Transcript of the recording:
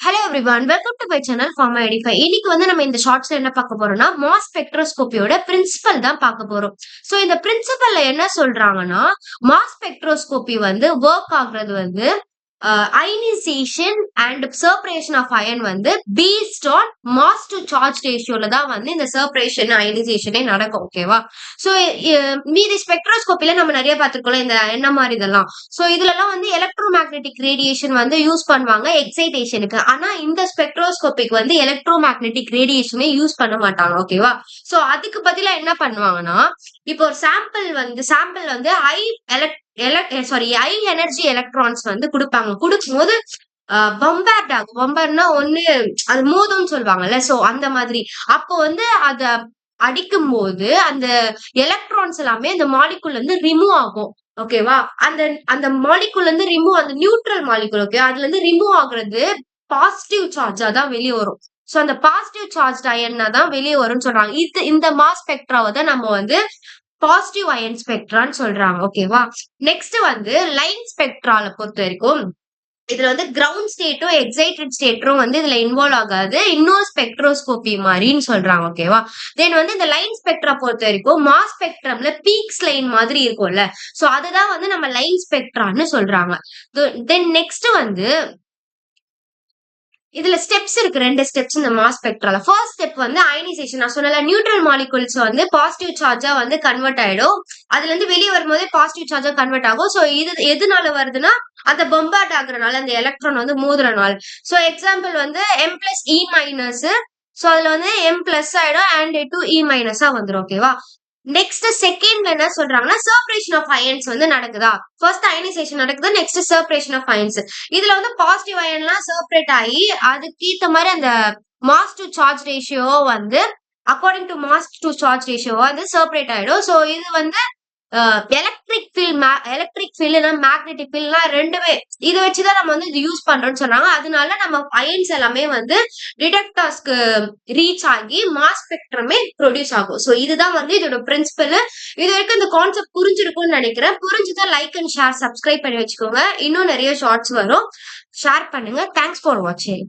Hello everyone, welcome to my channel pharma edify. இன்னைக்கு வந்து நம்ம இந்த ஷார்ட்ஸ்ல என்ன பார்க்க போறோம்னா, மாஸ் ஸ்பெக்ட்ரோஸ்கோபியோட பிரின்சிபல் தான் பார்க்க போறோம். சோ இந்த பிரின்சிபல்ல என்ன சொல்றாங்கன்னா, மாஸ் ஸ்பெக்ட்ரோஸ்கோபி வந்து ஒர்க் ஆகுறது வந்து ionisation and separation of ion வந்து based on mass to charge ரேஷியோல தான் வந்து இந்த செப்பரேஷன் அயனைசேஷனே நடக்கும். ஓகேவா? சோ மீதி ஸ்பெக்ட்ரோஸ்கோபில நம்ம நிறைய பார்த்திருக்கோம் இந்த என்ன மாதிரி இதெல்லாம். சோ இதுலலாம் வந்து எலக்ட்ரோ மேக்னெட்டிக் ரேடியேஷன் வந்து யூஸ் பண்ணுவாங்க எக்ஸைடேஷனுக்கு. ஆனா இந்த ஸ்பெக்ட்ரோஸ்கோபிக் வந்து எலக்ட்ரோ மேக்னெட்டிக் ரேடியேஷனே யூஸ் பண்ண மாட்டாங்க. ஓகேவா? சோ அதுக்கு பதிலா என்ன பண்ணுவாங்கன்னா, இப்போ ஒரு சாம்பிள் வந்து ஹை எனர்ஜி எலக்ட்ரான்ஸ் வந்து குடுப்பாங்க. குடுக்கும்போது பம்பேர்ட் ஆகும். பம்பர்னா ஒண்ணு அது மோதும்னு சொல்லுவாங்கல்ல. சோ அந்த மாதிரி. அப்போ வந்து அத அடிக்கும்போது அந்த எலக்ட்ரான்ஸ் எல்லாமே அந்த மாலிகுல்ல இருந்து ரிமூவ் ஆகும். ஓகேவா? அந்த அந்த மாலிகுல்ல இருந்து அந்த நியூட்ரல் மாலிகுல் ஓகே. அதுல இருந்து ரிமூவ் ஆகுறது பாசிட்டிவ் சார்ஜா தான் வெளிய வரும். சோ அந்த பாசிட்டிவ் சார்ஜ் அயன்னா தான் வெளிய வரும்னு சொல்றாங்க. இந்த மாஸ் ஸ்பெக்ட்ராவ தான் நம்ம வந்து பாசிட்டிவ் அயன் ஸ்பெக்ட்ரான்னு சொல்றாங்க. ஓகேவா? நெக்ஸ்ட் வந்து லைன் ஸ்பெக்ட்ரால பொறுத்த வரைக்கும் இதுல வந்து கிரவுண்ட் ஸ்டேட்டும் எக்ஸைட்டட் ஸ்டேட்டும் வந்து இதுல இன்வால்வ் ஆகாது. இன்னொரு ஸ்பெக்ட்ரோஸ்கோபி மாதிரின்னு சொல்றாங்க. ஓகேவா? தென் வந்து இந்த லைன் ஸ்பெக்ட்ரா பொறுத்த வரைக்கும் மாஸ் ஸ்பெக்ட்ரம்ல பீக்ஸ் லைன் மாதிரி இருக்கும்ல. சோ அதுதான் வந்து நம்ம லைன் ஸ்பெக்ட்ரான்னு சொல்றாங்க. தென் நெக்ஸ்ட் வந்து இதுல ஸ்டெப்ஸ் இருக்கு. 2 ஸ்டெப்ஸ் இந்த மாஸ் ஸ்பெக்ட்ரால. ஃபர்ஸ்ட் ஸ்டெப் வந்து அயனைசேஷன். நான் சொன்னல நியூட்ரல் மாலிகுல்ஸ் வந்து பாசிட்டிவ் சார்ஜா வந்து கன்வெர்ட் ஆயிடும். அதுல இருந்து வெளியே வரும்போதே பாசிட்டிவ் சார்ஜா கன்வெர்ட் ஆகும். சோ இது எதுனால வருதுன்னா அந்த பம்பார்ட் ஆகுறனால அந்த எலக்ட்ரான் வந்து மோதுறனால. சோ எக்ஸாம்பிள் வந்து M plus E minus. So அதுல வந்து M பிளஸ் ஆயிடும் அண்ட் டு E மைனஸா வந்துரும். ஓகேவா? நெக்ஸ்ட் செகண்ட்ல என்ன சொல்றாங்கன்னா செப்பரேஷன் ஆஃப் அயன்ஸ் வந்து நடக்குதா. ஃபர்ஸ்ட் அயனைசேஷன் நடக்குது. Next separation of ions. இதுல வந்து பாசிட்டிவ் அயன்லாம் செப்பரேட் ஆகி அதுக்கு ஏத்த மாதிரி அந்த மாஸ் டு சார்ஜ் ரேஷியோ வந்து according to mass to charge ratio வந்து செப்பரேட் ஆயிடும். சோ இது வந்து எலக்ட்ரிக் ஃபீல்ட் மேக்னெட்டிக் ஃபீல்ட்லாம் ரெண்டுமே இதை வச்சுதான் நம்ம வந்து இது யூஸ் பண்றோம்னு சொன்னாங்க. அதனால நம்ம அயன்ஸ் எல்லாமே வந்து டிடெக்டர்ஸ்க்கு ரீச் ஆகி மாஸ் ஸ்பெக்ட்ரமே ப்ரொடியூஸ் ஆகும். சோ இதுதான் வந்து இதோட பிரின்சிபல். இது வரைக்கும் இந்த கான்செப்ட் புரிஞ்சிருக்கும்னு நினைக்கிறேன். புரிஞ்சுதா லைக் அண்ட் ஷேர் சப்ஸ்கிரைப் பண்ணி வச்சுக்கோங்க. இன்னும் நிறைய ஷார்ட்ஸ் வரும். ஷேர் பண்ணுங்க. தேங்க்ஸ் ஃபார் வாட்சிங்.